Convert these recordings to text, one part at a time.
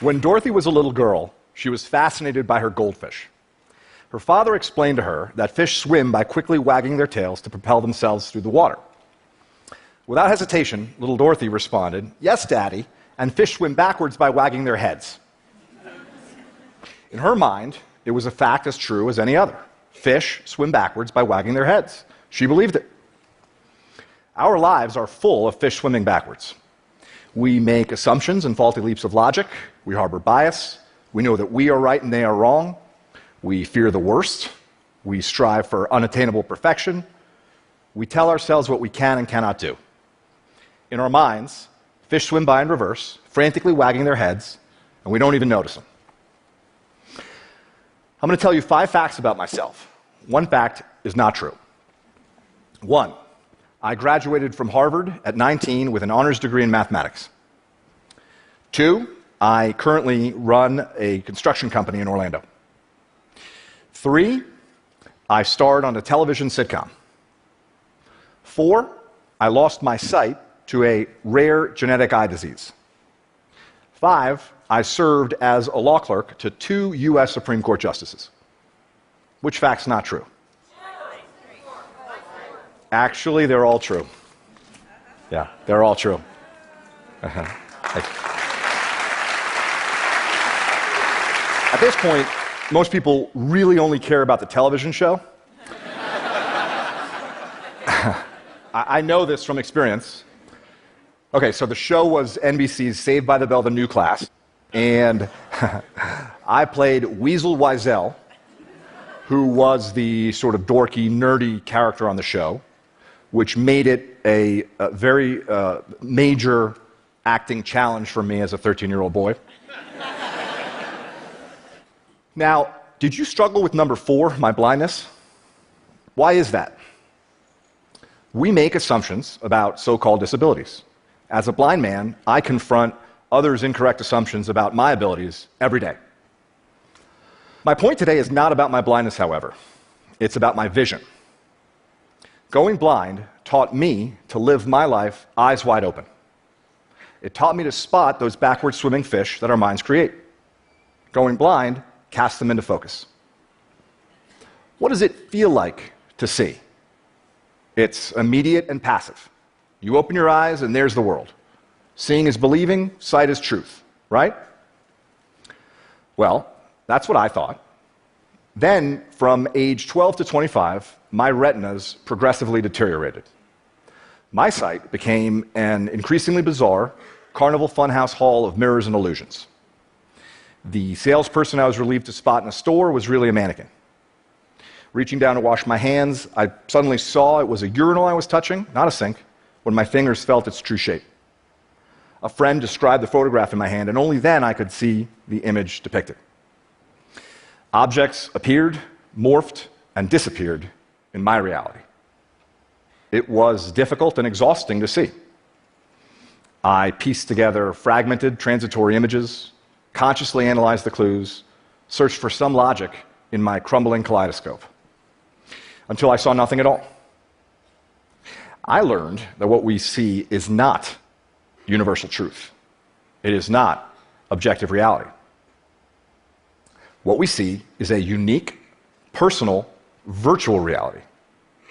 When Dorothy was a little girl, she was fascinated by her goldfish. Her father explained to her that fish swim by quickly wagging their tails to propel themselves through the water. Without hesitation, little Dorothy responded, "Yes, Daddy, and fish swim backwards by wagging their heads." In her mind, it was a fact as true as any other. Fish swim backwards by wagging their heads. She believed it. Our lives are full of fish swimming backwards. We make assumptions and faulty leaps of logic. We harbor bias. We know that we are right and they are wrong. We fear the worst. We strive for unattainable perfection. We tell ourselves what we can and cannot do. In our minds, fish swim by in reverse, frantically wagging their heads, and we don't even notice them. I'm going to tell you 5 facts about myself. One fact is not true. 1, I graduated from Harvard at 19 with an honors degree in mathematics. 2, I currently run a construction company in Orlando. 3, I starred on a television sitcom. 4, I lost my sight to a rare genetic eye disease. 5, I served as a law clerk to 2 U.S. Supreme Court justices. Which fact's not true? Actually, they're all true. Yeah, they're all true. At this point, most people really only care about the television show. I know this from experience. Okay, so the show was NBC's Saved by the Bell, the new class, and I played Weasel Wiesel, who was the sort of dorky, nerdy character on the show, which made it a very major acting challenge for me as a 13-year-old boy. Now, did you struggle with number 4, my blindness? Why is that? We make assumptions about so-called disabilities. As a blind man, I confront others' incorrect assumptions about my abilities every day. My point today is not about my blindness, however. It's about my vision. Going blind taught me to live my life eyes wide open. It taught me to spot those backward swimming fish that our minds create. Going blind casts them into focus. What does it feel like to see? It's immediate and passive. You open your eyes and there's the world. Seeing is believing, sight is truth, right? Well, that's what I thought. Then, from age 12 to 25, my retinas progressively deteriorated. My sight became an increasingly bizarre carnival funhouse hall of mirrors and illusions. The salesperson I was relieved to spot in a store was really a mannequin. Reaching down to wash my hands, I suddenly saw it was a urinal I was touching, not a sink, when my fingers felt its true shape. A friend described the photograph in my hand, and only then I could see the image depicted. Objects appeared, morphed, and disappeared in my reality. It was difficult and exhausting to see. I pieced together fragmented, transitory images, consciously analyzed the clues, searched for some logic in my crumbling kaleidoscope, until I saw nothing at all. I learned that what we see is not universal truth. It is not objective reality. What we see is a unique, personal, virtual reality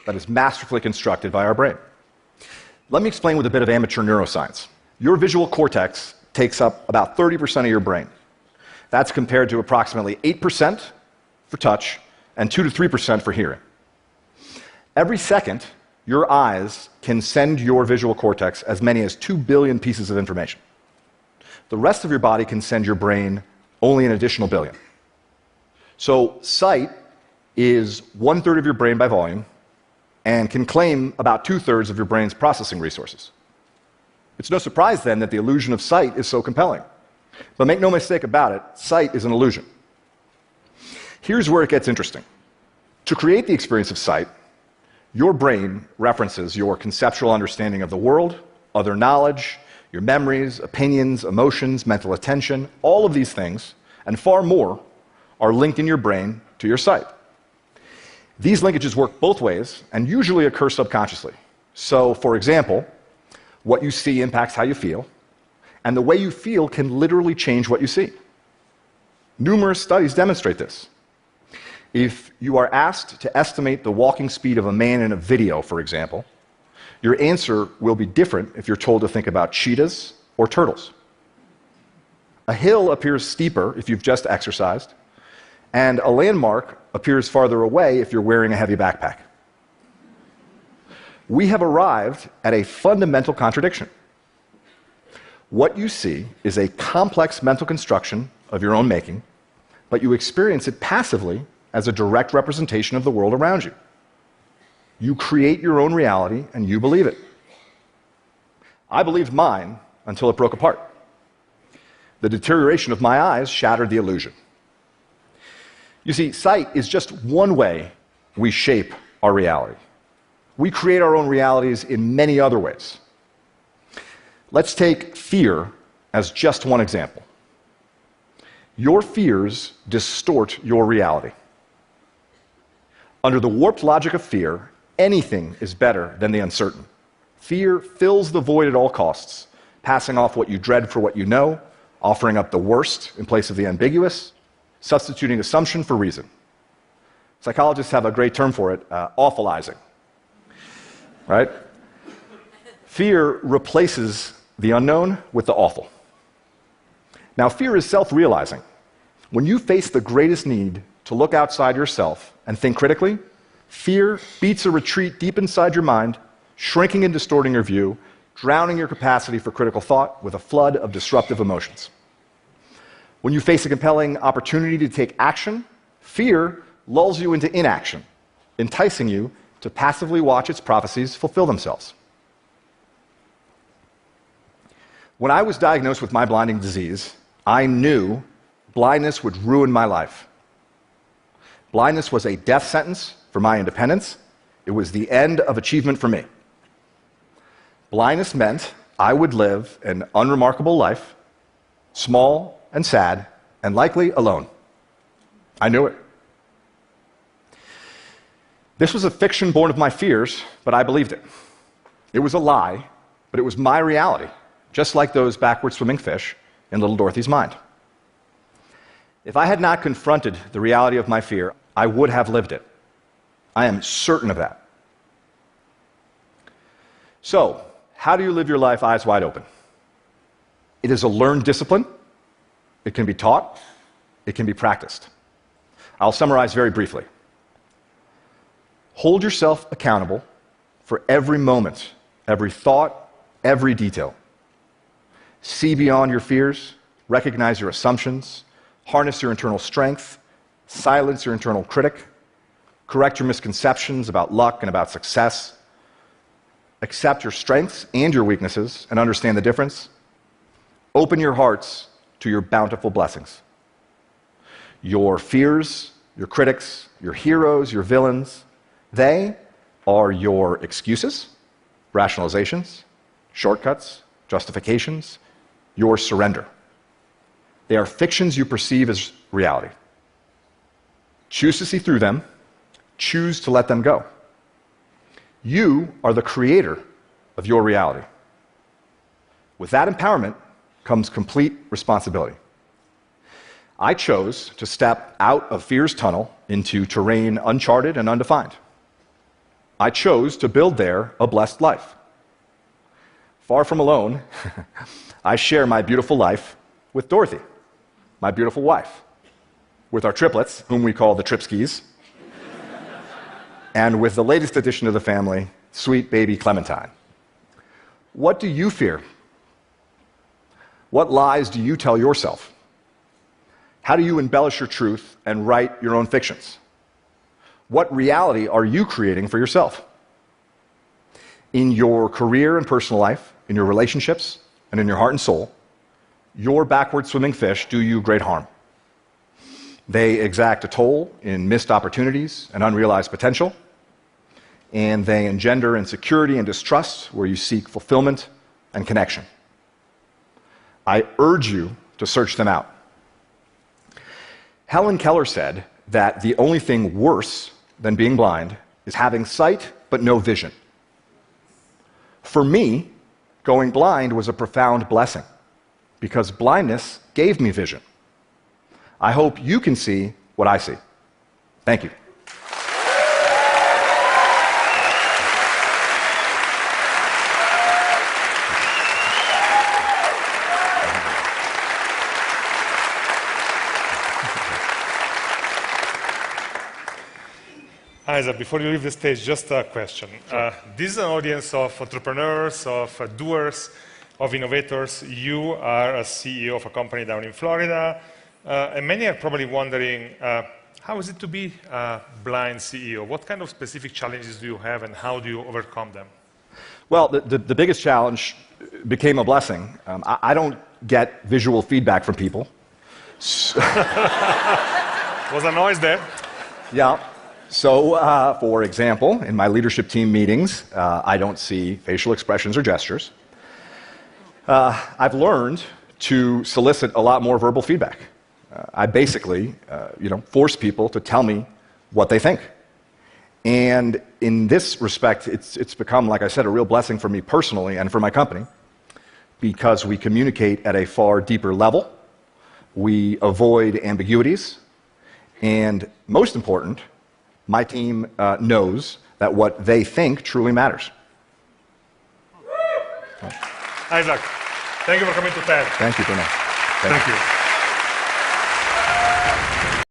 that is masterfully constructed by our brain. Let me explain with a bit of amateur neuroscience. Your visual cortex takes up about 30% of your brain. That's compared to approximately 8% for touch and 2 to 3% for hearing. Every second, your eyes can send your visual cortex as many as 2 billion pieces of information. The rest of your body can send your brain only an additional billion. So sight is 1/3 of your brain by volume and can claim about 2/3 of your brain's processing resources. It's no surprise then that the illusion of sight is so compelling. But make no mistake about it, sight is an illusion. Here's where it gets interesting. To create the experience of sight, your brain references your conceptual understanding of the world, other knowledge, your memories, opinions, emotions, mental attention, all of these things, and far more, are linked in your brain to your sight. These linkages work both ways and usually occur subconsciously. So, for example, what you see impacts how you feel, And the way you feel can literally change what you see. Numerous studies demonstrate this. If you are asked to estimate the walking speed of a man in a video, for example, your answer will be different if you're told to think about cheetahs or turtles. A hill appears steeper if you've just exercised, and a landmark appears farther away if you're wearing a heavy backpack. We have arrived at a fundamental contradiction. What you see is a complex mental construction of your own making, but you experience it passively as a direct representation of the world around you. You create your own reality and you believe it. I believed mine until it broke apart. The deterioration of my eyes shattered the illusion. You see, sight is just one way we shape our reality. We create our own realities in many other ways. Let's take fear as just one example. Your fears distort your reality. Under the warped logic of fear, anything is better than the uncertain. Fear fills the void at all costs, passing off what you dread for what you know, offering up the worst in place of the ambiguous, substituting assumption for reason. Psychologists have a great term for it, awfulizing. Right? Fear replaces the unknown with the awful. Now, fear is self-realizing. When you face the greatest need to look outside yourself and think critically, fear beats a retreat deep inside your mind, shrinking and distorting your view, drowning your capacity for critical thought with a flood of disruptive emotions. When you face a compelling opportunity to take action, fear lulls you into inaction, enticing you to passively watch its prophecies fulfill themselves. When I was diagnosed with my blinding disease, I knew blindness would ruin my life. Blindness was a death sentence for my independence. It was the end of achievement for me. Blindness meant I would live an unremarkable life, small and sad, and likely alone. I knew it. This was a fiction born of my fears, but I believed it. It was a lie, but it was my reality, just like those backward swimming fish in little Dorothy's mind. If I had not confronted the reality of my fear, I would have lived it. I am certain of that. So, how do you live your life eyes wide open? It is a learned discipline. It can be taught. It can be practiced. I'll summarize very briefly. Hold yourself accountable for every moment, every thought, every detail. See beyond your fears, recognize your assumptions, harness your internal strength, silence your internal critic, correct your misconceptions about luck and about success, accept your strengths and your weaknesses and understand the difference. Open your hearts to your bountiful blessings. Your fears, your critics, your heroes, your villains, they are your excuses, rationalizations, shortcuts, justifications, your surrender. They are fictions you perceive as reality. Choose to see through them. Choose to let them go. You are the creator of your reality. With that empowerment comes complete responsibility. I chose to step out of fear's tunnel into terrain uncharted and undefined. I chose to build there a blessed life. Far from alone, I share my beautiful life with Dorothy, my beautiful wife, with our triplets, whom we call the Tripskys, and with the latest addition to the family, sweet baby Clementine. What do you fear? What lies do you tell yourself? How do you embellish your truth and write your own fictions? What reality are you creating for yourself? In your career and personal life, in your relationships, and in your heart and soul, your backward swimming fish do you great harm. They exact a toll in missed opportunities and unrealized potential, and they engender insecurity and distrust where you seek fulfillment and connection. I urge you to search them out. Helen Keller said that the only thing worse than being blind is having sight but no vision. For me, going blind was a profound blessing. because blindness gave me vision. I hope you can see what I see. Thank you. Isaac, before you leave the stage, just a question. Sure. This is an audience of entrepreneurs, of doers, of innovators. You are a CEO of a company down in Florida, and many are probably wondering, how is it to be a blind CEO? What kind of specific challenges do you have, and how do you overcome them? Well, the biggest challenge became a blessing. I don't get visual feedback from people. Was a noise there? Yeah. So, for example, in my leadership team meetings, I don't see facial expressions or gestures. I've learned to solicit a lot more verbal feedback. I basically, force people to tell me what they think. And in this respect, it's become, like I said, a real blessing for me personally and for my company, because we communicate at a far deeper level, we avoid ambiguities, and most important, my team knows that what they think truly matters. Isaac, thank you for coming to TED. Thank you, Bruno. Thank you.